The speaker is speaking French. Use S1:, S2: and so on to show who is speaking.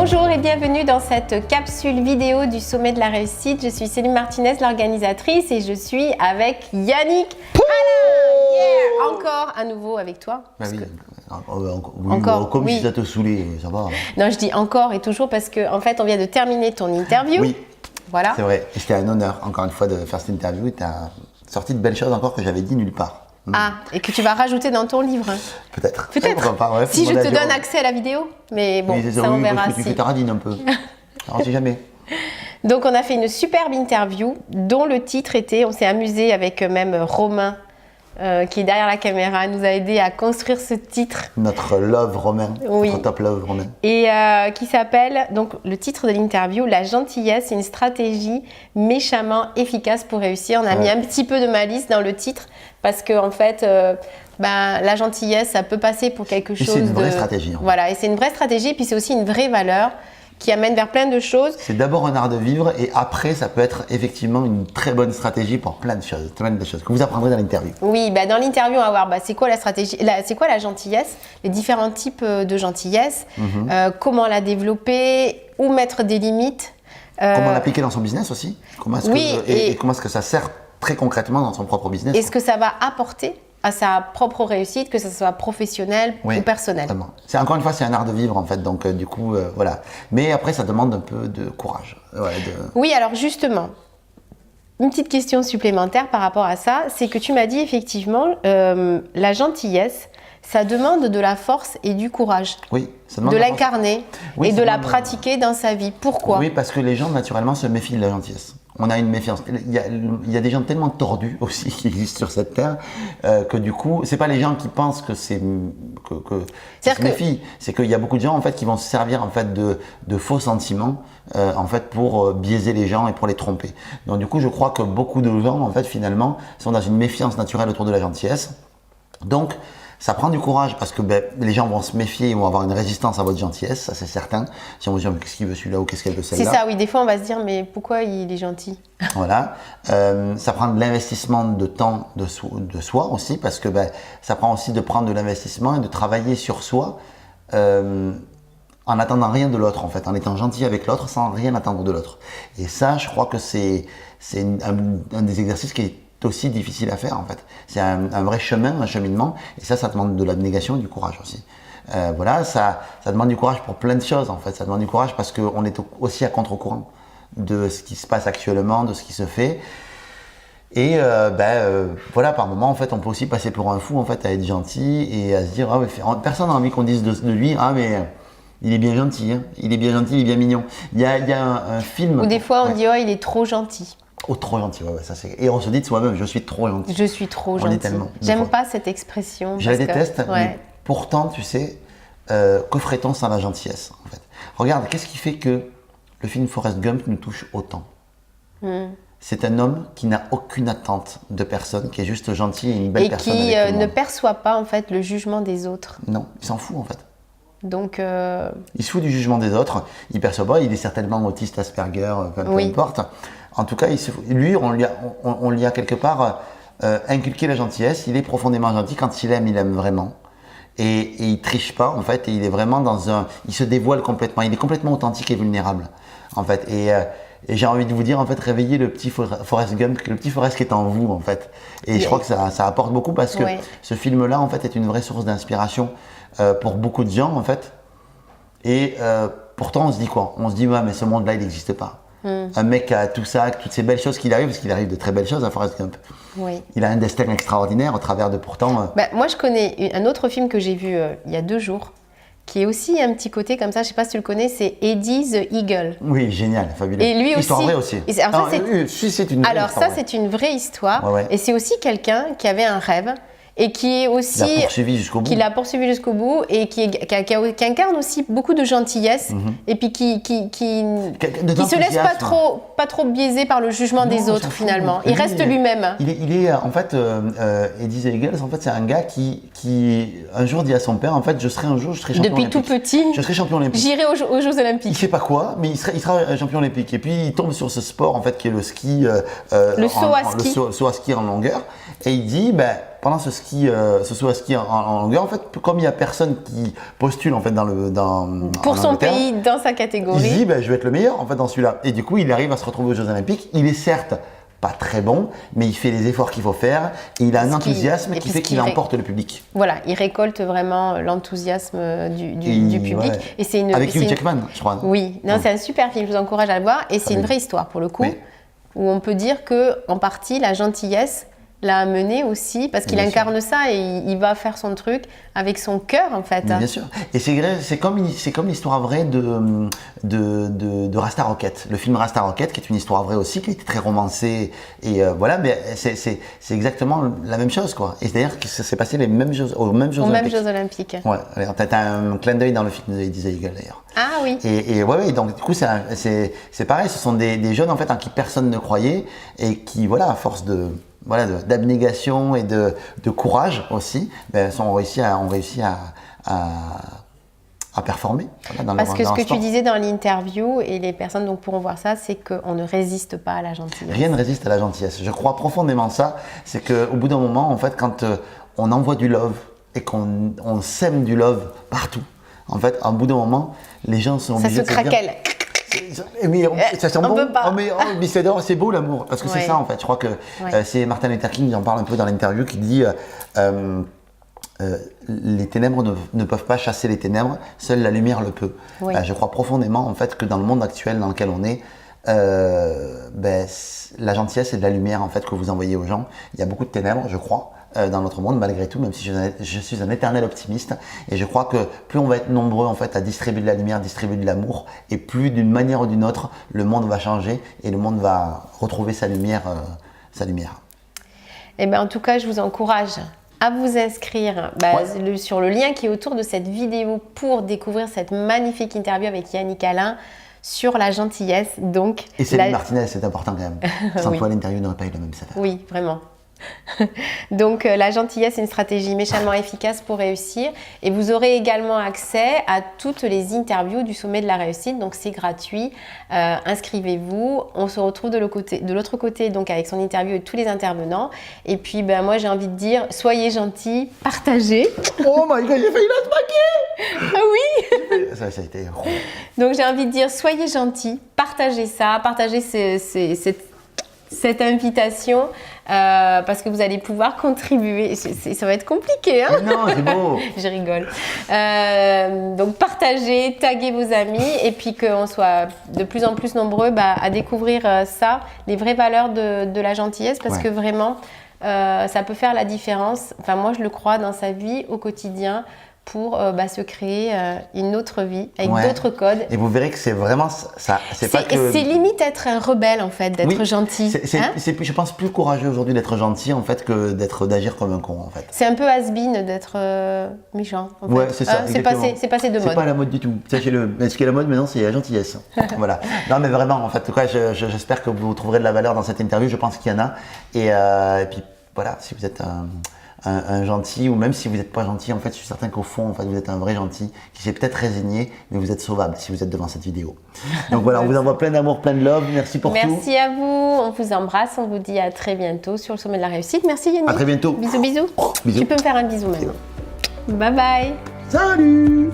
S1: Bonjour et bienvenue dans cette capsule vidéo du Sommet de la Réussite. Je suis Céline Martinez, l'organisatrice, et je suis avec Yannick. Encore à nouveau avec toi.
S2: Bah oui.
S1: Encore,
S2: comme
S1: oui.
S2: si ça te saoulait, ça va.
S1: Non, je dis encore et toujours parce qu'en fait, on vient de terminer ton interview.
S2: Oui,
S1: voilà.
S2: c'est vrai. Et c'était un honneur, encore une fois, de faire cette interview. Tu as sorti de belles choses encore que j'avais dit nulle part.
S1: Ah, et que tu vas rajouter dans ton livre.
S2: Peut-être.
S1: Peut-être.
S2: Ouais,
S1: si je te donne accès à la vidéo. Mais bon,
S2: oui,
S1: ça on verra.
S2: Tu fais ta radine un peu. On ne sait jamais.
S1: Donc, on a fait une superbe interview dont le titre était, on s'est amusé avec même Romain, qui est derrière la caméra, nous a aidé à construire ce titre.
S2: Notre love romain,
S1: oui.
S2: notre top love romain.
S1: Et qui s'appelle, donc le titre de l'interview, La gentillesse, une stratégie méchamment efficace pour réussir. On a mis un petit peu de malice dans le titre parce que en fait, la gentillesse, ça peut passer pour quelque chose de...
S2: C'est une vraie stratégie.
S1: Voilà, et c'est une vraie stratégie, et puis c'est aussi une vraie valeur qui amène vers plein de choses.
S2: C'est d'abord un art de vivre et après, ça peut être effectivement une très bonne stratégie pour plein de choses que vous apprendrez dans l'interview.
S1: Oui, dans l'interview, on va voir c'est quoi la stratégie, c'est quoi la gentillesse, les différents types de gentillesse, comment la développer, où mettre des limites.
S2: Comment l'appliquer dans son business aussi. Comment est-ce que ça sert très concrètement dans son propre business.
S1: Et ce que ça va apporter à sa propre réussite, que ce soit professionnelle ou personnelle.
S2: Totalement. C'est encore une fois, c'est un art de vivre en fait, donc du coup, voilà. Mais après, ça demande un peu de courage.
S1: Oui, alors justement, une petite question supplémentaire par rapport à ça, c'est que tu m'as dit effectivement, la gentillesse, ça demande de la force et du courage.
S2: Oui, ça demande
S1: de l'incarner et de la pratiquer dans sa vie. Pourquoi?
S2: Oui, parce que les gens naturellement se méfient de la gentillesse. On a une méfiance. Il y a des gens tellement tordus aussi qui existent sur cette terre que du coup, c'est pas les gens qui pensent que c'est qui se méfient. C'est qu'il y a beaucoup de gens en fait qui vont se servir en fait de faux sentiments en fait pour biaiser les gens et pour les tromper. Donc du coup, je crois que beaucoup de gens en fait finalement sont dans une méfiance naturelle autour de la gentillesse. Donc ça prend du courage parce que les gens vont se méfier, ils vont avoir une résistance à votre gentillesse, ça c'est certain. Si on vous dit qu'est-ce qu'il veut celui-là ou qu'est-ce qu'elle veut celle-là.
S1: C'est ça, oui, des fois on va se dire mais pourquoi il est gentil?
S2: Voilà, ça prend de l'investissement de temps de soi aussi parce que ça prend aussi de prendre de l'investissement et de travailler sur soi en n'attendant rien de l'autre en fait, en étant gentil avec l'autre sans rien attendre de l'autre. Et ça, je crois que c'est un des exercices qui est aussi difficile à faire en fait. C'est un vrai chemin, un cheminement, et ça demande de l'abnégation et du courage aussi. Voilà, ça demande du courage pour plein de choses en fait. Ça demande du courage parce qu'on est aussi à contre-courant de ce qui se passe actuellement, de ce qui se fait. Et voilà, par moment en fait, on peut aussi passer pour un fou en fait à être gentil et à se dire personne n'a envie qu'on dise de lui mais il est bien gentil, hein. Il est bien gentil, il est bien mignon. Il y a un film.
S1: Ou des fois on dit il est trop gentil.
S2: Oh, trop gentil, ça c'est. Et on se dit de soi-même, je suis trop gentil.
S1: Je suis trop gentil. J'aime pas cette expression.
S2: Je la déteste, mais pourtant, tu sais, que ferait-on sans la gentillesse en fait? Regarde, qu'est-ce qui fait que le film Forrest Gump nous touche autant? C'est un homme qui n'a aucune attente de personne, qui est juste gentil et une belle personne.
S1: Et qui ne perçoit pas en fait le jugement des autres.
S2: Non, il s'en fout en fait.
S1: Donc,
S2: il se fout du jugement des autres, il perçoit pas, il est certainement autiste, Asperger, peu importe. En tout cas, lui, on lui a quelque part inculqué la gentillesse. Il est profondément gentil. Quand il aime vraiment. Et il triche pas, en fait. Et il est vraiment il se dévoile complètement. Il est complètement authentique et vulnérable, en fait. Et j'ai envie de vous dire, en fait, réveillez le petit Forrest Gump, le petit Forrest qui est en vous, en fait. Et je crois que ça apporte beaucoup parce que ce film-là, en fait, est une vraie source d'inspiration pour beaucoup de gens, en fait. Et pourtant, on se dit quoi? On se dit, mais ce monde-là, il n'existe pas. Un mec qui a tout ça, toutes ces belles choses qu'il arrive, parce qu'il arrive de très belles choses à Forrest Gump.
S1: Oui.
S2: Il a un destin extraordinaire au travers de pourtant...
S1: moi, je connais un autre film que j'ai vu il y a 2 jours, qui est aussi un petit côté comme ça, je ne sais pas si tu le connais, c'est Eddie the Eagle.
S2: Oui, génial, fabuleux.
S1: Et lui aussi.
S2: Histoire vraie aussi.
S1: C'est une vraie histoire. Et c'est aussi quelqu'un qui avait un rêve. Et qui est aussi
S2: l'a poursuivi jusqu'au bout.
S1: Qui l'a poursuivi jusqu'au bout et qui incarne aussi beaucoup de gentillesse et puis qui se laisse pas trop biaiser par le jugement des autres finalement. Il reste lui-même.
S2: Il est en fait Eddie the Eagles, en fait c'est un gars qui un jour dit à son père en fait je serai champion
S1: olympique. Depuis tout petit.
S2: Je serai champion olympique.
S1: J'irai aux Jeux olympiques.
S2: Il sait pas quoi, mais il sera champion olympique. Et puis il tombe sur ce sport en fait qui est le ski.
S1: Le saut à ski.
S2: Le saut à ski en longueur. Et il dit pendant ce saut à ski en longueur, en fait, comme il n'y a personne qui postule en fait
S1: pour son pays, dans sa catégorie,
S2: il se dit je vais être le meilleur en fait dans celui-là. Et du coup, il arrive à se retrouver aux Jeux Olympiques. Il est certes pas très bon, mais il fait les efforts qu'il faut faire et il a un enthousiasme qui fait qu'il emporte le public.
S1: Voilà, il récolte vraiment l'enthousiasme du public.
S2: Ouais.
S1: Et c'est
S2: avec Hugh Jackman, je crois.
S1: Oui, non, c'est un super film, je vous encourage à le voir. Et c'est une vraie histoire pour le coup, où on peut dire que en partie la gentillesse l'a amené aussi, parce qu'il incarne ça et il va faire son truc avec son cœur en fait.
S2: Mais bien sûr. Et c'est comme l'histoire vraie de Rasta Rocket, le film Rasta Rocket, qui est une histoire vraie aussi, qui a été très romancée. Et voilà, mais c'est exactement la même chose, quoi. Et c'est-à-dire que ça s'est passé aux mêmes Jeux Olympiques. Ouais, t'as un clin d'œil dans le film de Eddie Eagle d'ailleurs.
S1: Ah oui.
S2: Et ouais, donc du coup, c'est pareil, ce sont des jeunes en fait en qui personne ne croyait et qui, voilà, à force d'abnégation et de courage aussi, ont réussi à performer. Voilà,
S1: parce que ce que tu disais dans l'interview, et les personnes donc pourront voir ça, c'est qu'on ne résiste pas à la gentillesse.
S2: Rien ne résiste à la gentillesse. Je crois profondément ça. C'est qu'au bout d'un moment, en fait, quand on envoie du love et qu'on sème du love partout, en fait, à un bout d'un moment, les gens sont obligés de se
S1: craquelle.
S2: Mais ça sent bon.
S1: Peut pas.
S2: Mais c'est beau l'amour, parce que c'est ça en fait. Je crois que c'est Martin Luther King qui en parle un peu dans l'interview, qui dit les ténèbres ne peuvent pas chasser les ténèbres, seule la lumière le peut. Oui. Je crois profondément en fait que dans le monde actuel dans lequel on est, la gentillesse et de la lumière en fait que vous envoyez aux gens. Il y a beaucoup de ténèbres, je crois, dans notre monde malgré tout, même si je suis un éternel optimiste. Et je crois que plus on va être nombreux en fait à distribuer de la lumière, distribuer de l'amour, et plus d'une manière ou d'une autre, le monde va changer et le monde va retrouver sa lumière.
S1: Et en tout cas, je vous encourage à vous inscrire sur le lien qui est autour de cette vidéo pour découvrir cette magnifique interview avec Yannick Alain sur la gentillesse. Donc,
S2: et Céline Martinez, c'est important quand même. Sans toi, l'interview n'aurait pas eu la même saveur.
S1: Oui, vraiment. Donc la gentillesse est une stratégie méchamment efficace pour réussir, et vous aurez également accès à toutes les interviews du sommet de la réussite, donc c'est gratuit. Inscrivez-vous, on se retrouve de l'autre côté donc avec son interview et tous les intervenants. Et puis moi j'ai envie de dire, soyez gentils, partagez.
S2: Oh my god, j'ai failli la smaquer.
S1: Ah oui.
S2: Ça a été.
S1: Donc j'ai envie de dire, soyez gentils, partagez ça, partagez cette invitation, parce que vous allez pouvoir contribuer. Ça va être compliqué, hein?
S2: Non, c'est beau.
S1: Je rigole. Donc partagez, taguez vos amis, et puis qu'on soit de plus en plus nombreux à découvrir ça, les vraies valeurs de la gentillesse, parce que vraiment, ça peut faire la différence. Enfin, moi, je le crois dans sa vie au quotidien, pour se créer une autre vie avec d'autres codes.
S2: Et vous verrez que c'est vraiment ça.
S1: C'est limite être un rebelle en fait, d'être gentil.
S2: C'est, je pense, plus courageux aujourd'hui d'être gentil en fait que d'agir comme un con en fait.
S1: C'est un peu has-been d'être méchant. En fait.
S2: Ouais, c'est ça.
S1: C'est passé de mode.
S2: C'est pas la mode du tout. Sachez-le. Ce qui est la mode maintenant, c'est la gentillesse. Voilà. Non, mais vraiment, en fait, en tout cas, j'espère que vous trouverez de la valeur dans cette interview. Je pense qu'il y en a. Et puis voilà, si vous êtes un gentil, ou même si vous n'êtes pas gentil, en fait, je suis certain qu'au fond, en fait, vous êtes un vrai gentil qui s'est peut-être résigné, mais vous êtes sauvable si vous êtes devant cette vidéo. Donc voilà, on vous envoie plein d'amour, plein de love. Merci pour tout.
S1: Merci à vous. On vous embrasse. On vous dit à très bientôt sur le sommet de la réussite. Merci Yannick.
S2: À très bientôt.
S1: Bisous, bisous.
S2: Bisous.
S1: Tu peux me faire un bisou maintenant. Bye bye.
S2: Salut.